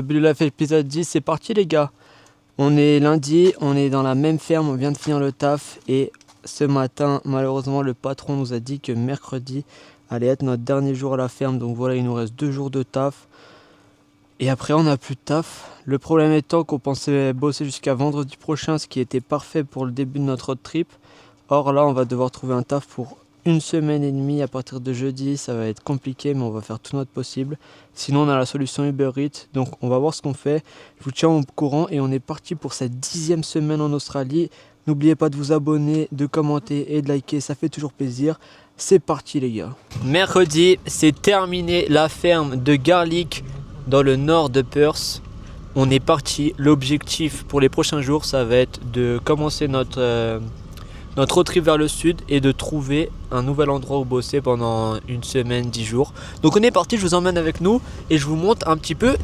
Bululaf épisode 10, c'est parti les gars. On est lundi, on est dans la même ferme, on vient de finir le taf et ce matin malheureusement le patron nous a dit que mercredi allait être notre dernier jour à la ferme. Donc voilà, il nous reste 2 jours de taf et après on n'a plus de taf. Le problème étant qu'on pensait bosser jusqu'à vendredi prochain, ce qui était parfait pour le début de notre road trip. Or là on va devoir trouver un taf pour 1 semaine et demie à partir de jeudi. Ça va être compliqué mais on va faire tout notre possible. Sinon on a la solution Uber Eats, donc on va voir ce qu'on fait. Je vous tiens au courant et on est parti pour cette 10e semaine en Australie. N'oubliez pas de vous abonner, de commenter et de liker, ça fait toujours plaisir. C'est parti les gars. Mercredi, c'est terminé la ferme de Garlic dans le nord de Perth. On est parti. L'objectif pour les prochains jours, ça va être de commencer notre road trip vers le sud et de trouver un nouvel endroit où bosser pendant 1 semaine, 10 jours. Donc on est parti, je vous emmène avec nous et je vous montre un petit peu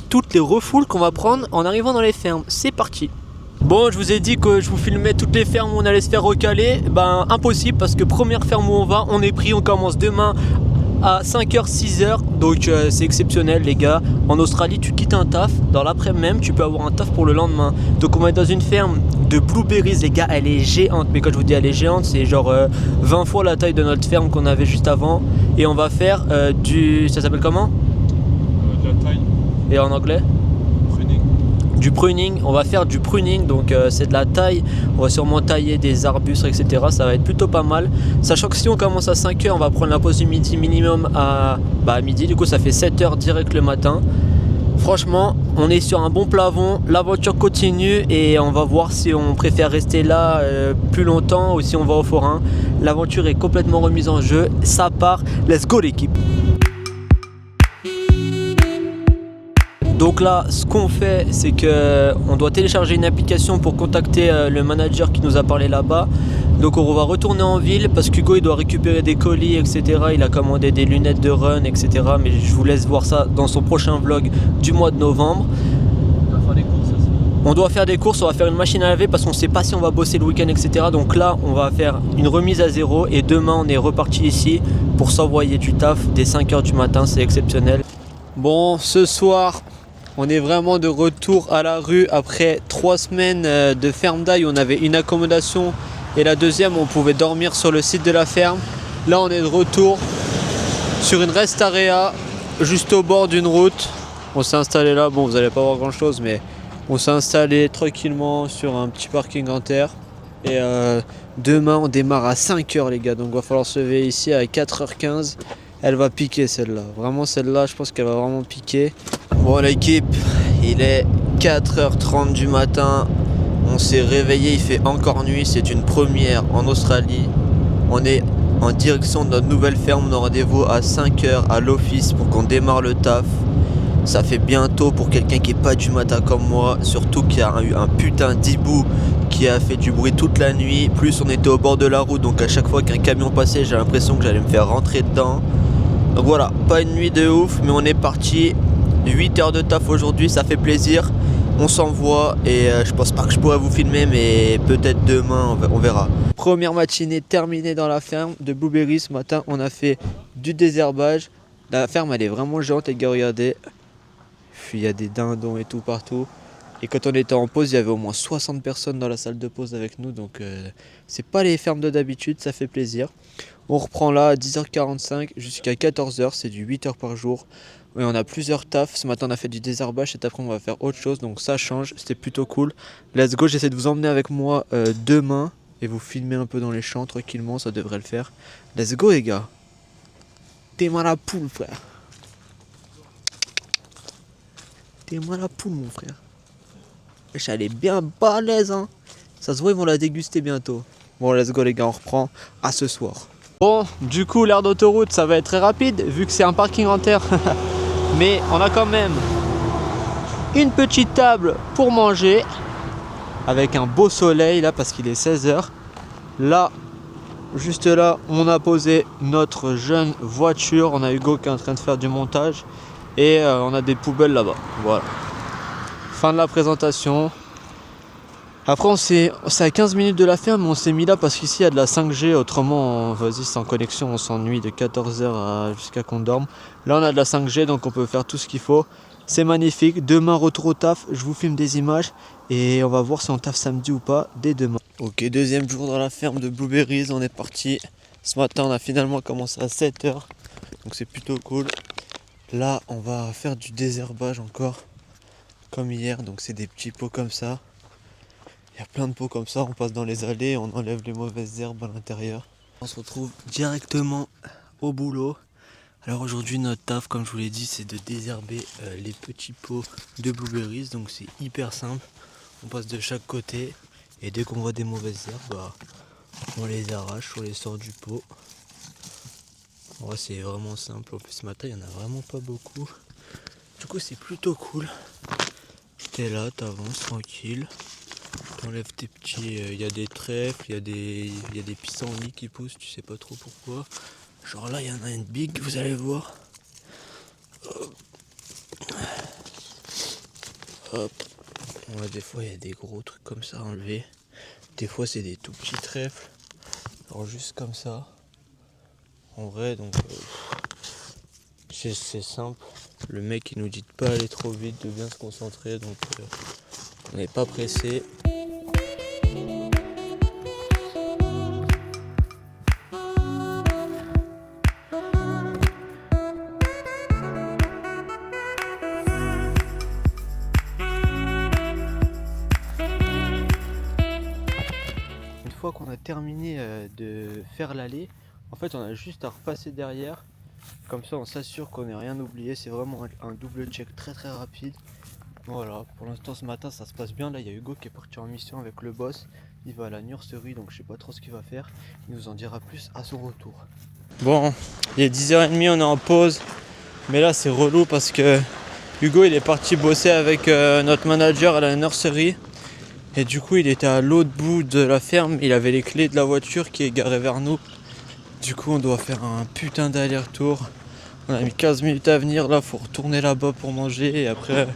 toutes les refoules qu'on va prendre en arrivant dans les fermes. C'est parti. Bon, je vous ai dit que je vous filmais toutes les fermes où on allait se faire recaler. Ben impossible parce que première ferme où on va, on est pris, on commence demain à 5h, 6h, donc c'est exceptionnel les gars. En Australie tu quittes un taf, dans l'après-midi même tu peux avoir un taf pour le lendemain. Donc on va être dans une ferme de blueberries les gars, elle est géante. Mais quand je vous dis elle est géante, c'est genre 20 fois la taille de notre ferme qu'on avait juste avant. Et on va faire ça s'appelle comment De la taille. Et en anglais du pruning, on va faire du pruning, donc c'est de la taille, on va sûrement tailler des arbustes etc, ça va être plutôt pas mal, sachant que si on commence à 5h on va prendre la pause du midi minimum à midi, du coup ça fait 7h direct le matin. Franchement on est sur un bon plafond, l'aventure continue et on va voir si on préfère rester là plus longtemps ou si on va au forain. L'aventure est complètement remise en jeu, ça part, let's go l'équipe. Donc là, ce qu'on fait, c'est qu'on doit télécharger une application pour contacter le manager qui nous a parlé là-bas. Donc on va retourner en ville parce qu'Hugo il doit récupérer des colis, etc. Il a commandé des lunettes de run, etc. Mais je vous laisse voir ça dans son prochain vlog du mois de novembre. On doit faire des courses, on va faire une machine à laver parce qu'on ne sait pas si on va bosser le week-end, etc. Donc là, on va faire une remise à zéro et demain, on est reparti ici pour s'envoyer du taf dès 5h du matin, c'est exceptionnel. Bon, ce soir, on est vraiment de retour à la rue après 3 semaines de ferme d'ail où on avait une accommodation et la deuxième on pouvait dormir sur le site de la ferme. Là on est de retour sur une rest area juste au bord d'une route. On s'est installé là, bon vous n'allez pas voir grand chose mais on s'est installé tranquillement sur un petit parking en terre. Et demain on démarre à 5h les gars, donc il va falloir se lever ici à 4h15. Elle va piquer celle-là, vraiment celle-là je pense qu'elle va vraiment piquer. Bon l'équipe, il est 4h30 du matin, on s'est réveillé, il fait encore nuit, c'est une première en Australie. On est en direction de notre nouvelle ferme, on a rendez-vous à 5h à l'office pour qu'on démarre le taf. Ça fait bientôt pour quelqu'un qui est pas du matin comme moi, surtout qu'il y a eu un putain d'hibou qui a fait du bruit toute la nuit. Plus on était au bord de la route, donc à chaque fois qu'un camion passait, j'ai l'impression que j'allais me faire rentrer dedans. Donc voilà, pas une nuit de ouf, mais on est parti. 8 heures de taf aujourd'hui, ça fait plaisir. On s'envoie et je pense pas que je pourrais vous filmer, mais peut-être demain, on verra. Première matinée terminée dans la ferme de blueberries. Ce matin, on a fait du désherbage. La ferme, elle est vraiment géante, les gars, regardez. Puis il y a des dindons et tout partout. Et quand on était en pause, il y avait au moins 60 personnes dans la salle de pause avec nous. Donc c'est pas les fermes de d'habitude, ça fait plaisir. On reprend là à 10h45 jusqu'à 14h, c'est du 8h par jour. Et on a plusieurs tafs. Ce matin on a fait du désherbage, cet après on va faire autre chose. Donc ça change, c'était plutôt cool. Let's go, j'essaie de vous emmener avec moi demain. Et vous filmer un peu dans les champs tranquillement, ça devrait le faire. Let's go les gars. T'es-moi la poule frère. T'es-moi la poule mon frère. Elle est bien balèze hein. Ça se voit ils vont la déguster bientôt. Bon let's go les gars, on reprend à ce soir. Bon du coup l'aire d'autoroute ça va être très rapide vu que c'est un parking en terre. Mais on a quand même une petite table pour manger avec un beau soleil là parce qu'il est 16h. Là, juste là, on a posé notre jeune voiture. On a Hugo qui est en train de faire du montage et on a des poubelles là-bas. Voilà. Fin de la présentation. Après c'est à 15 minutes de la ferme, mais on s'est mis là parce qu'ici il y a de la 5G, autrement vas-y sans connexion on s'ennuie de 14h jusqu'à qu'on dorme. Là on a de la 5G donc on peut faire tout ce qu'il faut. C'est magnifique. Demain, retour au taf. Je vous filme des images et on va voir si on taffe samedi ou pas dès demain. Ok, deuxième jour dans la ferme de Blueberries. On est parti. Ce matin, on a finalement commencé à 7 h. Donc c'est plutôt cool. Là, on va faire du désherbage encore. Comme hier. Donc c'est des petits pots comme ça. Il y a plein de pots comme ça. On passe dans les allées. On enlève les mauvaises herbes à l'intérieur. On se retrouve directement au boulot. Alors aujourd'hui notre taf, comme je vous l'ai dit, c'est de désherber les petits pots de Blueberries. Donc c'est hyper simple, on passe de chaque côté et dès qu'on voit des mauvaises herbes, on les arrache, on les sort du pot. Ouais, c'est vraiment simple, en plus ce matin il n'y en a vraiment pas beaucoup. Du coup c'est plutôt cool. T'es là, t'avances tranquille, t'enlèves tes petits... Il y a des trèfles, il y a des pissenlits qui poussent, tu sais pas trop pourquoi. Genre là, il y en a une big, vous allez voir. Hop. Ouais, des fois, il y a des gros trucs comme ça à enlever. Des fois, c'est des tout petits trèfles. Alors, juste comme ça. En vrai, donc, c'est simple. Le mec, il nous dit de pas aller trop vite, de bien se concentrer. Donc, on n'est pas pressé. Une fois qu'on a terminé de faire l'allée, en fait on a juste à repasser derrière, comme ça on s'assure qu'on n'ait rien oublié. C'est vraiment un double check très rapide. Voilà, pour l'instant ce matin ça se passe bien. Là il y a Hugo qui est parti en mission avec le boss, il va à la nurserie, donc je sais pas trop ce qu'il va faire, il nous en dira plus à son retour. Bon, il est 10h30, on est en pause, mais là c'est relou parce que Hugo il est parti bosser avec notre manager à la nurserie. Et du coup il était à l'autre bout de la ferme, il avait les clés de la voiture qui est garée vers nous. Du coup on doit faire un putain d'aller-retour. On a mis 15 minutes à venir, là faut retourner là-bas pour manger et après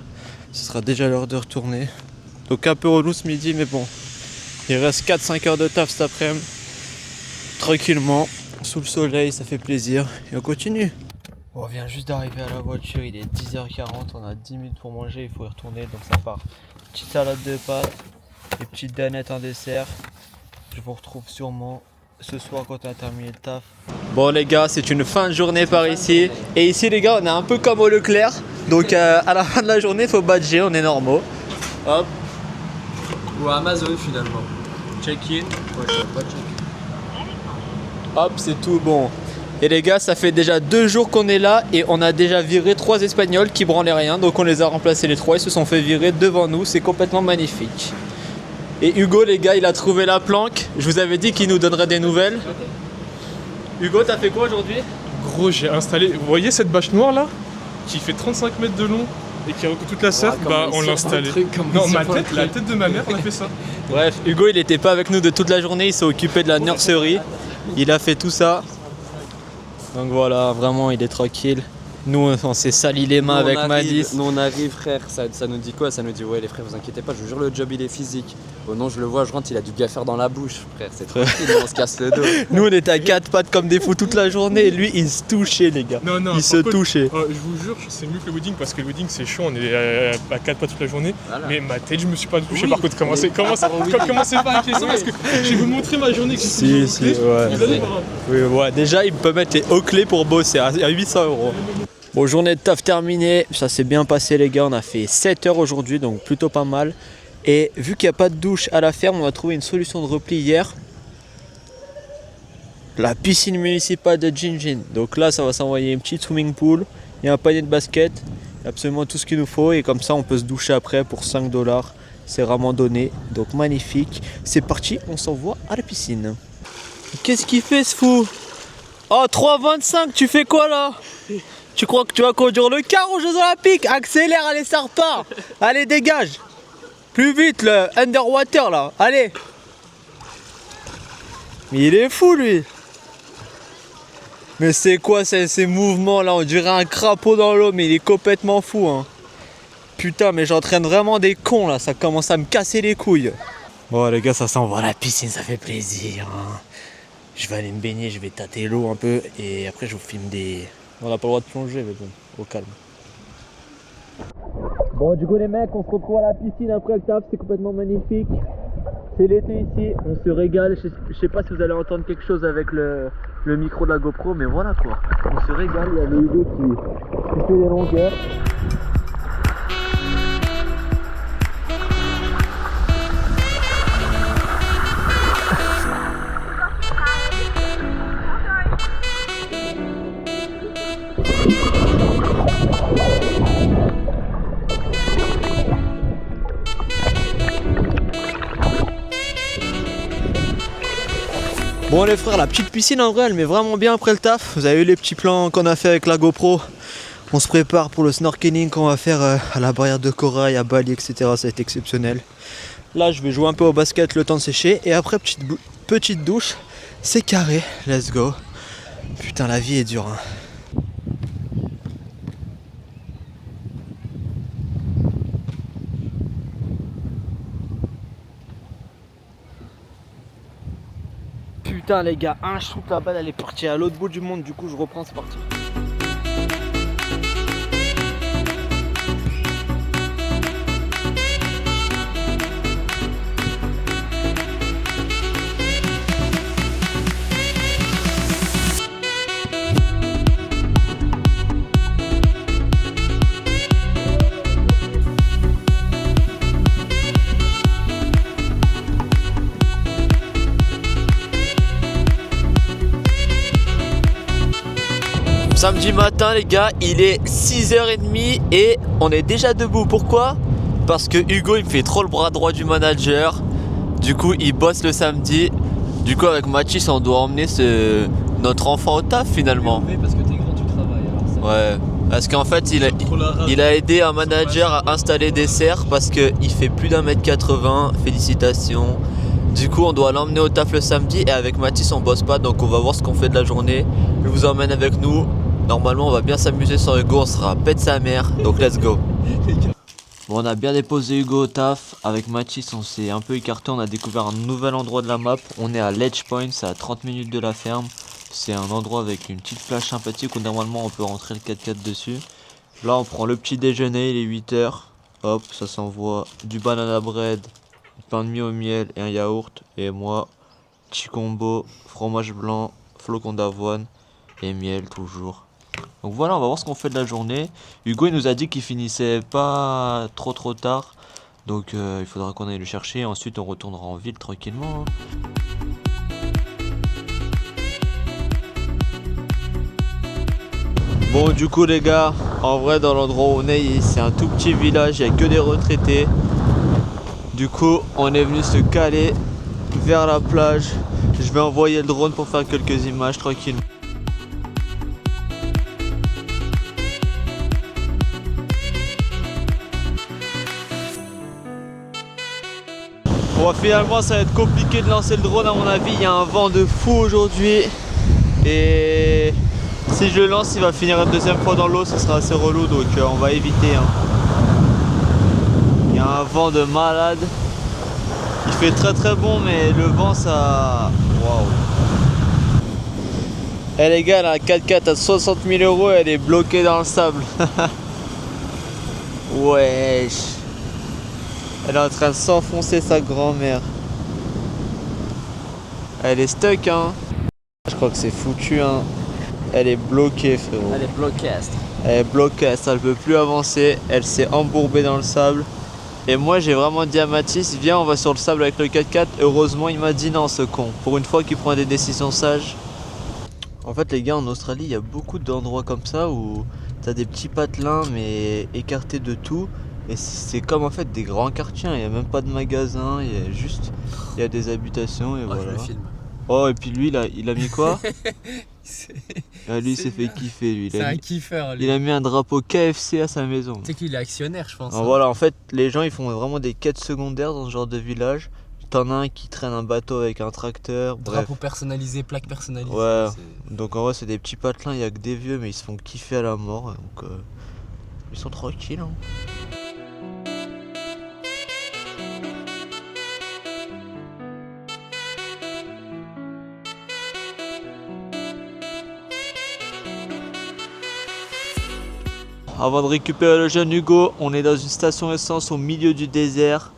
ce sera déjà l'heure de retourner. Donc un peu relou ce midi mais bon. Il reste 4-5 heures de taf cet après-midi. Tranquillement, sous le soleil, ça fait plaisir et on continue. On vient juste d'arriver à la voiture, il est 10h40, on a 10 minutes pour manger, il faut y retourner donc ça part. Petite salade de pâtes. Les petites danettes en dessert. Je vous retrouve sûrement ce soir quand on a terminé le taf. Bon les gars, c'est une fin de journée par ici. Et ici les gars, on est un peu comme au Leclerc. Donc à la fin de la journée, il faut badger, on est normaux. Hop. Ou à Amazon finalement. Check-in. Ouais, je sais pas check. Hop, c'est tout bon. Et les gars, ça fait déjà 2 jours qu'on est là et on a déjà viré 3 Espagnols qui branlaient rien. Donc on les a remplacés les 3, ils se sont fait virer devant nous. C'est complètement magnifique. Et Hugo les gars, il a trouvé la planque. Je vous avais dit qu'il nous donnerait des nouvelles. Hugo, t'as fait quoi aujourd'hui? Gros, j'ai installé. Vous voyez cette bâche noire là qui fait 35 mètres de long et qui recouvre toute la serre? Bah, on l'a installée. Non, la tête de ma mère, on a fait ça. Bref, Hugo, il était pas avec nous de toute la journée. Il s'est occupé de la nurserie. Il a fait tout ça. Donc voilà, vraiment, il est tranquille. Nous, on s'est sali les mains avec Madis. Nous on arrive frère, ça nous dit quoi? Ça nous dit ouais les frères vous inquiétez pas, je vous jure le job il est physique. Oh non je le vois, je rentre, il a du gaffer dans la bouche frère, c'est tranquille, on se casse le dos. Nous on était à 4 pattes comme des fous toute la journée et lui il se touchait les gars. Non, il se touchait. Je vous jure, c'est mieux que le wedding parce que le wedding c'est chaud, on est à 4 pattes toute la journée. Voilà. Mais ma tête je me suis pas touché par contre, commencez pas à caisser parce que je vais vous montrer ma journée que si, ouais. Vous allez voir. Oui, ouais, déjà il peut mettre les hauts clés pour bosser à 800 €. Bon, journée de taf terminée, ça s'est bien passé les gars, on a fait 7 heures aujourd'hui, donc plutôt pas mal. Et vu qu'il n'y a pas de douche à la ferme, on a trouvé une solution de repli hier. La piscine municipale de Jinjin. Donc là, ça va s'envoyer une petite swimming pool, il y a un panier de basket, il y a absolument tout ce qu'il nous faut. Et comme ça, on peut se doucher après pour 5 $. C'est vraiment donné, donc magnifique. C'est parti, on s'envoie à la piscine. Qu'est-ce qu'il fait ce fou? Oh, 3,25, tu fais quoi là? Tu crois que tu vas conduire le car aux Jeux Olympiques? Accélère, allez, ça repart. Allez, dégage. Plus vite, le underwater là. Allez. Mais il est fou lui. Mais c'est quoi ces mouvements là? On dirait un crapaud dans l'eau, mais il est complètement fou hein. Putain, mais j'entraîne vraiment des cons là. Ça commence à me casser les couilles. Bon les gars, ça s'envoie à la piscine, ça fait plaisir hein. Je vais aller me baigner, je vais tâter l'eau un peu et après je vous filme des... On n'a pas le droit de plonger mais bon, au calme. Bon, du coup les mecs, on se retrouve à la piscine après le taf, c'est complètement magnifique. C'est l'été ici, on se régale. Je sais pas si vous allez entendre quelque chose avec le micro de la GoPro, mais voilà quoi. On se régale, il y a le Hugo qui fait des longueurs. Bon les frères, la petite piscine en vrai elle met vraiment bien après le taf. Vous avez vu les petits plans qu'on a fait avec la GoPro. On se prépare pour le snorkeling qu'on va faire à la barrière de corail, à Bali, etc. Ça va être exceptionnel. Là je vais jouer un peu au basket le temps de sécher. Et après petite douche, c'est carré, let's go. Putain la vie est dure hein. Putain les gars, un shoot, la balle elle est partie à l'autre bout du monde, du coup je reprends, c'est parti. Samedi matin les gars, il est 6h30 et on est déjà debout. Pourquoi? Parce que Hugo il me fait trop le bras droit du manager. Du coup il bosse le samedi. Du coup avec Mathis on doit emmener notre enfant au taf finalement. Parce que t'es grand, tu travailles. Alors ça... Ouais. Parce qu'en fait il a aidé un manager à installer des serres parce qu'il fait plus d'1m80. Félicitations. Du coup on doit l'emmener au taf le samedi et avec Mathis on bosse pas, donc on va voir ce qu'on fait de la journée. Je vous emmène avec nous. Normalement on va bien s'amuser sur Hugo, on sera pète sa mère, donc let's go. Bon on a bien déposé Hugo au taf. Avec Mathis on s'est un peu écarté, on a découvert un nouvel endroit de la map. On est à Ledge Point, c'est à 30 minutes de la ferme. C'est un endroit avec une petite plage sympathique où normalement on peut rentrer le 4x4 dessus. Là on prend le petit déjeuner, il est 8h. Hop, ça s'envoie du banana bread, du pain de mie au miel et un yaourt. Et moi, petit combo, fromage blanc, flocons d'avoine et miel toujours. Donc voilà, on va voir ce qu'on fait de la journée. Hugo il nous a dit qu'il finissait pas trop tard. Donc il faudra qu'on aille le chercher. Ensuite on retournera en ville tranquillement hein. Bon du coup les gars, en vrai dans l'endroit où on est, c'est un tout petit village, il n'y a que des retraités. Du coup on est venu se caler vers la plage. Je vais envoyer le drone pour faire quelques images tranquillement. Bon finalement ça va être compliqué de lancer le drone à mon avis, il y a un vent de fou aujourd'hui. Et si je le lance il va finir une deuxième fois dans l'eau, ça sera assez relou, donc on va éviter hein. Il y a un vent de malade. Il fait très bon mais le vent ça... Waouh. Eh les gars, la 4x4 à 60 000 €, elle est bloquée dans le sable. Wesh. Elle est en train de s'enfoncer sa grand-mère. Elle est stuck hein. Je crois que c'est foutu hein. Elle est bloquée frérot. Elle est bloquée. Elle est bloquée, ça ne peut plus avancer. Elle s'est embourbée dans le sable. Et moi j'ai vraiment dit à Mathis, viens on va sur le sable avec le 4x4. Heureusement il m'a dit non ce con. Pour une fois qu'il prend des décisions sages. En fait les gars, en Australie il y a beaucoup d'endroits comme ça où t'as des petits patelins mais écartés de tout. Et c'est comme en fait des grands quartiers, il n'y a même pas de magasin, il y a des habitations et voilà. Je le filme. Oh et puis lui il a mis quoi? Lui il s'est fait kiffer lui. C'est un kiffeur lui. Il a mis un drapeau KFC à sa maison. Tu sais qu'il est actionnaire je pense. Alors, voilà, en fait les gens ils font vraiment des quêtes secondaires dans ce genre de village. T'en as un qui traîne un bateau avec un tracteur. Drapeau personnalisé, plaque personnalisée. Ouais, donc en vrai c'est des petits patelins, il n'y a que des vieux mais ils se font kiffer à la mort. Donc ils sont tranquilles hein. avant de récupérer le jeune Hugo, on est dans une station essence au milieu du désert.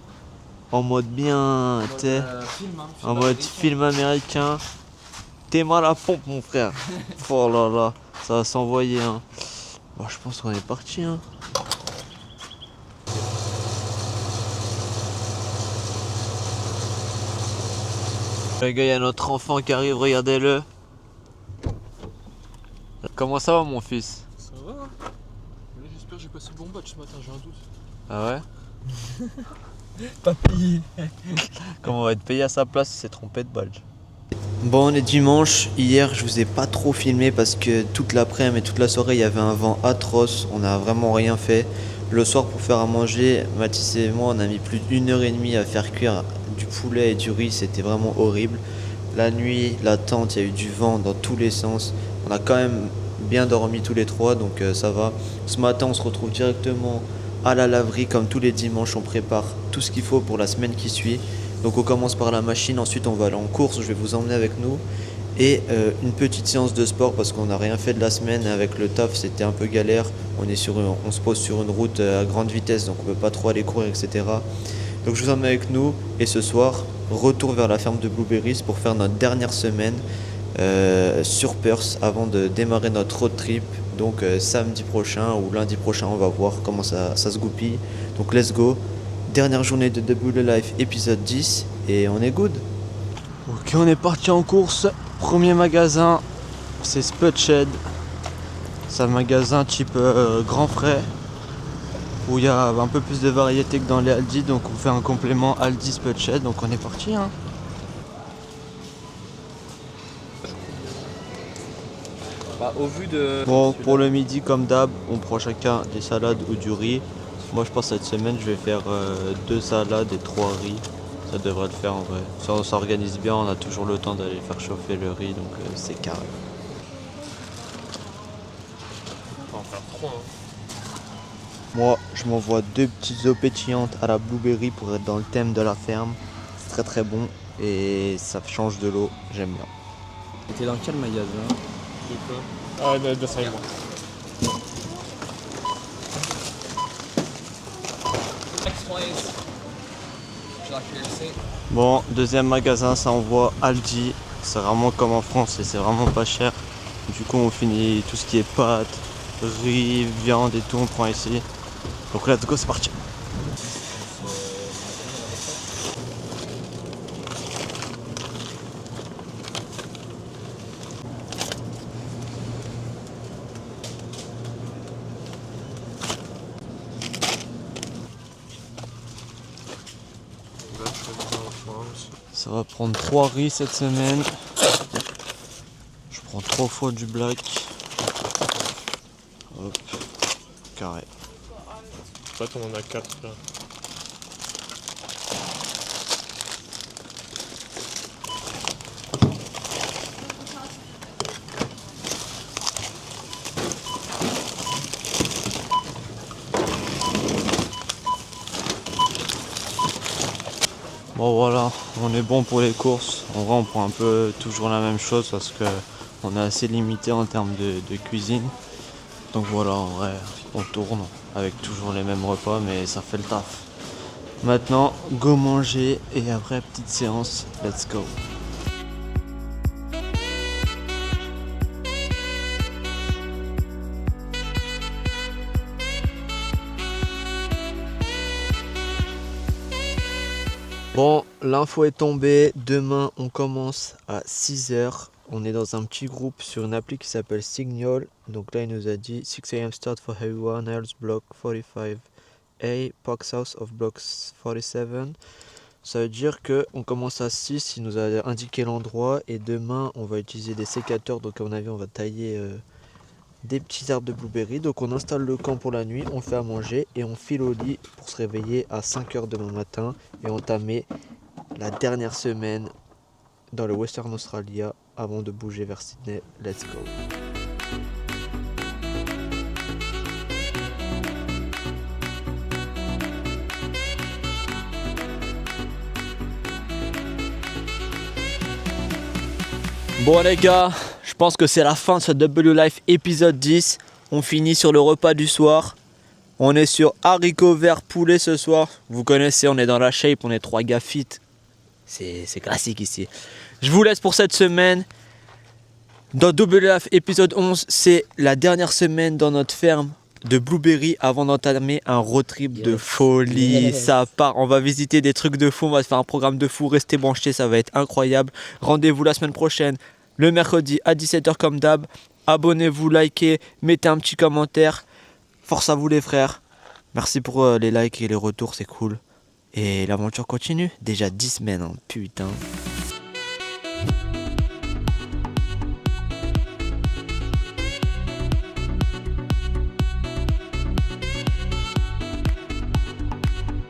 En mode bien, en mode film américain. T'es mal à pompe mon frère. Oh là là, ça va s'envoyer hein. Bon, je pense qu'on est parti hein. Les gars, il y a notre enfant qui arrive, regardez-le. Comment ça va mon fils? Ça va? J'espère que j'ai passé bon batch ce matin, j'ai un doute. Ah ouais? Pas payé. Comment on va être payé à sa place si c'est trompé de badge? Bon, on est dimanche. Hier, je vous ai pas trop filmé parce que toute l'après-midi et toute la soirée, il y avait un vent atroce. On n'a vraiment rien fait. Le soir, pour faire à manger, Mathis et moi, on a mis plus d'1h30 à faire cuire du poulet et du riz. C'était vraiment horrible. La nuit, la tente, il y a eu du vent dans tous les sens. On a quand même bien dormi tous les trois, donc ça va. Ce matin, on se retrouve directement à la laverie. Comme tous les dimanches, on prépare tout ce qu'il faut pour la semaine qui suit. Donc on commence par la machine, ensuite on va aller en course, je vais vous emmener avec nous. Et une petite séance de sport parce qu'on n'a rien fait de la semaine. Avec le taf, c'était un peu galère. On se pose sur une route à grande vitesse, donc on ne peut pas trop aller courir, etc. Donc je vous emmène avec nous. Et ce soir, retour vers la ferme de Blueberries pour faire notre dernière semaine sur Perth avant de démarrer notre road trip. Donc samedi prochain ou lundi prochain, on va voir comment ça se goupille. Donc let's go. Dernière journée de Double Life épisode 10 et on est good. Ok, on est parti en course. Premier magasin, c'est Spudshed. C'est un magasin type grand frais où il y a un peu plus de variété que dans les Aldi. Donc on fait un complément Aldi Spudshed. Donc on est parti hein. Bah, au vu de. Bon, pour le midi comme d'hab, on prend chacun des salades ou du riz. Moi je pense cette semaine je vais faire 2 salades et 3 riz. Ça devrait le faire en vrai. Si on s'organise bien, on a toujours le temps d'aller faire chauffer le riz, donc c'est carré. On va en faire 3 hein. Moi je m'envoie 2 petites eaux pétillantes à la blueberry pour être dans le thème de la ferme. C'est très très bon et ça change de l'eau, j'aime bien. T'es dans quel magasin? De quoi? Ah, de ça et moi. Bon, deuxième magasin, ça envoie Aldi. C'est vraiment comme en France et c'est vraiment pas cher. Du coup, on finit tout ce qui est pâtes, riz, viande et tout, on prend ici. Donc let's go, c'est parti. Ça va prendre 3 riz cette semaine. Je prends 3 fois du black. Hop, carré. Pas on en a 4 là. Bon voilà, on est bon pour les courses. En vrai on prend un peu toujours la même chose parce que on est assez limité en termes de cuisine. Donc voilà, en vrai on tourne avec toujours les mêmes repas mais ça fait le taf. Maintenant go manger et après petite séance, let's go. Bon, l'info est tombée. Demain, on commence à 6h. On est dans un petit groupe sur une appli qui s'appelle Signal. Donc là, il nous a dit 6 AM start for everyone else, block 45A, Park South of block 47. Ça veut dire qu'on commence à 6. Il nous a indiqué l'endroit. Et demain, on va utiliser des sécateurs. Donc, à mon avis, on va tailler des petits arbres de blueberry. Donc on installe le camp pour la nuit, on fait à manger et on file au lit pour se réveiller à 5h demain matin et entamer la dernière semaine dans le Western Australia avant de bouger vers Sydney. Let's go. Bon les gars, je pense que c'est la fin de ce W Life épisode 10. on finit sur le repas du soir. On est sur haricots verts poulet ce soir. Vous connaissez, on est dans la shape, on est 3 gars fit. C'est classique ici. Je vous laisse pour cette semaine. Dans WF épisode 11, c'est la dernière semaine dans notre ferme de Blueberry avant d'entamer un road trip de folie. Ça part, on va visiter des trucs de fou, on va se faire un programme de fou. Restez branchés, ça va être incroyable. Rendez-vous la semaine prochaine, le mercredi à 17h comme d'hab. Abonnez-vous, likez, mettez un petit commentaire. Force à vous les frères. Merci pour les likes et les retours, c'est cool. Et l'aventure continue. Déjà 10 semaines, hein. Putain.